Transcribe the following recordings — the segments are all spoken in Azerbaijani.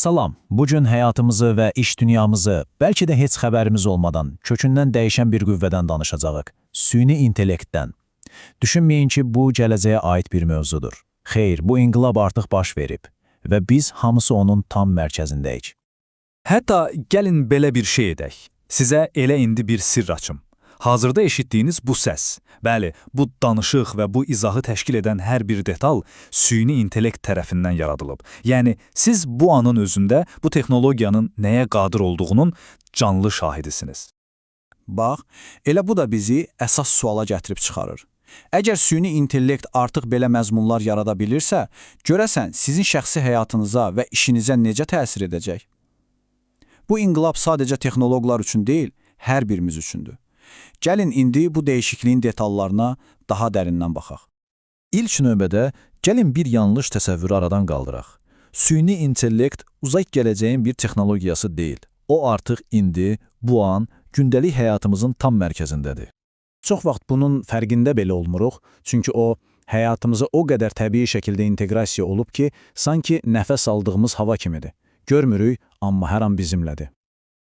Salam, bugün həyatımızı və iş dünyamızı, bəlkə də heç xəbərimiz olmadan, kökündən dəyişən bir qüvvədən danışacağıq. Süni intellektdən. Düşünməyin ki, bu gələcəyə aid bir mövzudur. Xeyr, bu inqilab artıq baş verib və biz hamısı onun tam mərkəzindəyik. Hətta gəlin belə bir şey edək. Sizə elə indi bir sirr açım. Hazırda eşitdiyiniz bu səs, bəli, bu danışıq və bu izahı təşkil edən hər bir detal süni intellekt tərəfindən yaradılıb. Yəni, siz bu anın özündə bu texnologiyanın nəyə qadir olduğunun canlı şahidisiniz. Bax, elə bu da bizi əsas suala gətirib çıxarır. Əgər süni intellekt artıq belə məzmunlar yarada bilirsə, görəsən sizin şəxsi həyatınıza və işinizə necə təsir edəcək? Bu inqilab sadəcə texnoloqlar üçün deyil, hər birimiz üçündür. Gəlin indi bu dəyişikliyin detallarına daha dərindən baxaq. İlk növbədə gəlin bir yanlış təsəvvürü aradan qaldıraq. Süni intellekt uzaq gələcəyin bir texnologiyası deyil. O artıq indi, bu an, gündəlik həyatımızın tam mərkəzindədir. Çox vaxt bunun fərqində belə olmuruq, çünki o, həyatımıza o qədər təbii şəkildə inteqrasiya olub ki, sanki nəfəs aldığımız hava kimidir. Görmürük, amma hər an bizimlədir.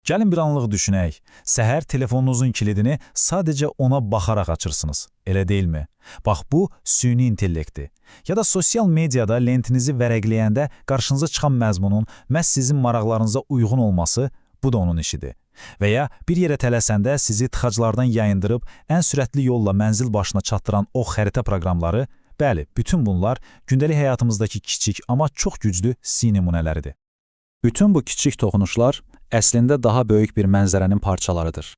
Gəlin bir anlıq düşünək. Səhər telefonunuzun kilidini sadəcə ona baxaraq açırsınız. Elə deyilmi? Bax, bu süni intellektdir. Ya da sosial mediada lentinizi vərəqləyəndə qarşınıza çıxan məzmunun məhz sizin maraqlarınıza uyğun olması, bu da onun işidir. Və ya bir yerə tələsəndə sizi tıxaclardan yayındırıb ən sürətli yolla mənzil başına çatdıran o xəritə proqramları, bəli, bütün bunlar gündəlik həyatımızdakı kiçik, amma çox güclü si nümunələridir. Bütün bu kiçik toxunuşlar əslində daha böyük bir mənzərənin parçalarıdır.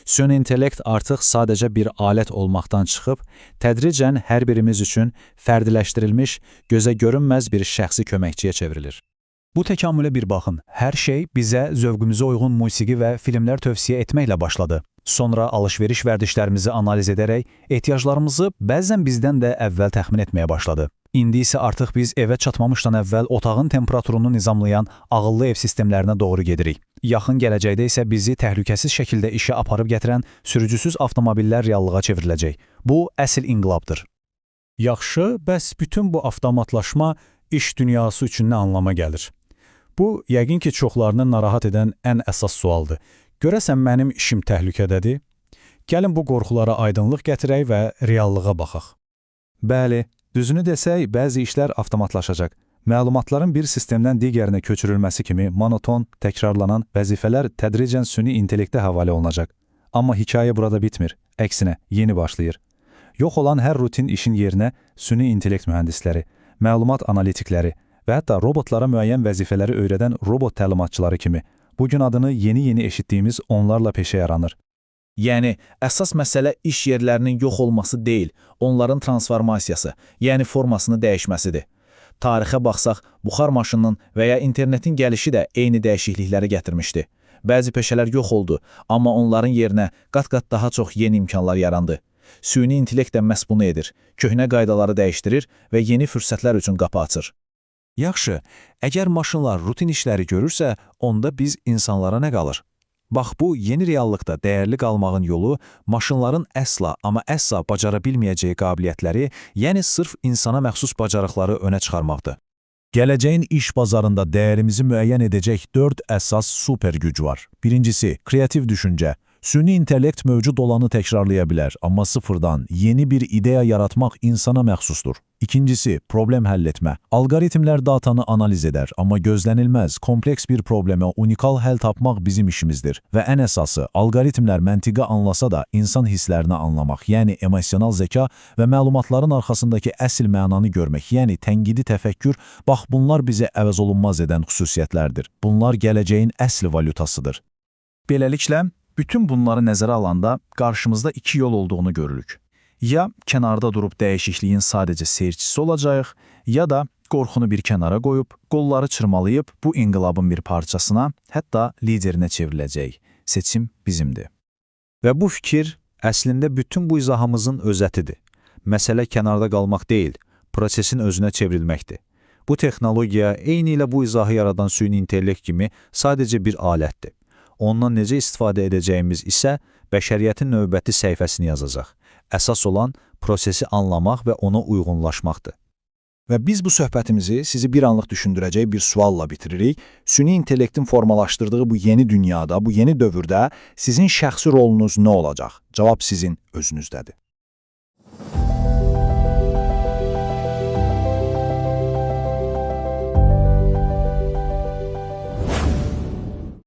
Süni intellekt artıq sadəcə bir alət olmaqdan çıxıb, tədricən hər birimiz üçün fərdiləşdirilmiş, gözə görünməz bir şəxsi köməkçiyə çevrilir. Bu təkamülə bir baxın. Hər şey bizə zövqümüzə uyğun musiqi və filmlər tövsiyə etməklə başladı. Sonra alış-veriş vərdişlərimizi analiz edərək, ehtiyaclarımızı bəzən bizdən də əvvəl təxmin etməyə başladı. İndi isə artıq biz evə çatmamışdan əvvəl otağın temperaturunu nizamlayan ağıllı ev sistemlərinə doğru gedirik. Yaxın gələcəkdə isə bizi təhlükəsiz şəkildə işə aparıb gətirən sürücüsüz avtomobillər reallığa çevriləcək. Bu, əsl inqilabdır. Yaxşı, bəs bütün bu avtomatlaşma iş dünyası üçün nə anlama gəlir? Bu, yəqin ki, çoxlarını narahat edən ən əsas sualdır. Görəsən mənim işim təhlükədədir? Gəlin bu qorxulara aydınlıq gətirək və reallığa baxaq. Bəli, düzünü desək, bəzi işlər avtomatlaşacaq. Məlumatların bir sistemdən digərinə köçürülməsi kimi monoton, təkrarlanan vəzifələr tədricən süni intellektə həvalə olunacaq. Amma hekayə burada bitmir, əksinə yeni başlayır. Yox olan hər rutin işin yerinə süni intellekt mühəndisləri, məlumat analitikləri və hətta robotlara müəyyən vəzifələri öyrədən robot təlimatçıları kimi bugün adını yeni eşitdiyimiz onlarla peşə yaranır. Yəni, əsas məsələ iş yerlərinin yox olması deyil, onların transformasiyası, yəni formasını dəyişməsidir. Tarixə baxsaq, buxar maşınının və ya internetin gəlişi də eyni dəyişiklikləri gətirmişdi. Bəzi peşələr yox oldu, amma onların yerinə qat-qat daha çox yeni imkanlar yarandı. Süni intellekt də məhz bunu edir, köhnə qaydaları dəyişdirir və yeni fürsətlər üçün qapı açır. Yaxşı, əgər maşınlar rutin işləri görürsə, onda biz insanlara nə qalır? Bax, bu yeni reallıqda dəyərli qalmağın yolu maşınların əsla, amma əsla bacara bilməyəcəyi qabiliyyətləri, yəni sırf insana məxsus bacarıqları önə çıxarmaqdır. Gələcəyin iş bazarında dəyərimizi müəyyən edəcək 4 əsas super güc var. Birincisi, kreativ düşüncə. Süni intellekt mövcud olanı təkrarlaya bilər, amma sıfırdan yeni bir ideya yaratmaq insana məxsusdur. İkincisi, problem həll etmə. Alqoritmlər datanı analiz edər, amma gözlənilməz, kompleks bir problemə unikal həll tapmaq bizim işimizdir. Və ən əsası, alqoritmlər məntiqi anlasa da insan hisslərini anlamaq, yəni emosional zəka və məlumatların arxasındakı əsl mənanı görmək, yəni tənqidi təfəkkür, bax bunlar bizə əvəzolunmaz edən xüsusiyyətlərdir. Bunlar gələcəyin əsl valyutasıdır. Beləliklə, bütün bunları nəzərə alanda qarşımızda iki yol olduğunu görürük. Ya kənarda durub dəyişikliyin sadəcə seyircisi olacağıq, ya da qorxunu bir kənara qoyub, qolları çırmalayıb bu inqilabın bir parçasına, hətta liderinə çevriləcək. Seçim bizimdir. Və bu fikir əslində bütün bu izahımızın özətidir. Məsələ kənarda qalmaq deyil, prosesin özünə çevrilməkdir. Bu texnologiya eyni ilə bu izahı yaradan süni intellekt kimi sadəcə bir alətdir. Ondan necə istifadə edəcəyimiz isə bəşəriyyətin növbəti səhifəsini yazacaq. Əsas olan prosesi anlamaq və ona uyğunlaşmaqdır. Və biz bu söhbətimizi sizi bir anlıq düşündürəcək bir sualla bitiririk. Süni intellektin formalaşdırdığı bu yeni dünyada, bu yeni dövrdə sizin şəxsi rolunuz nə olacaq? Cavab sizin özünüzdədir.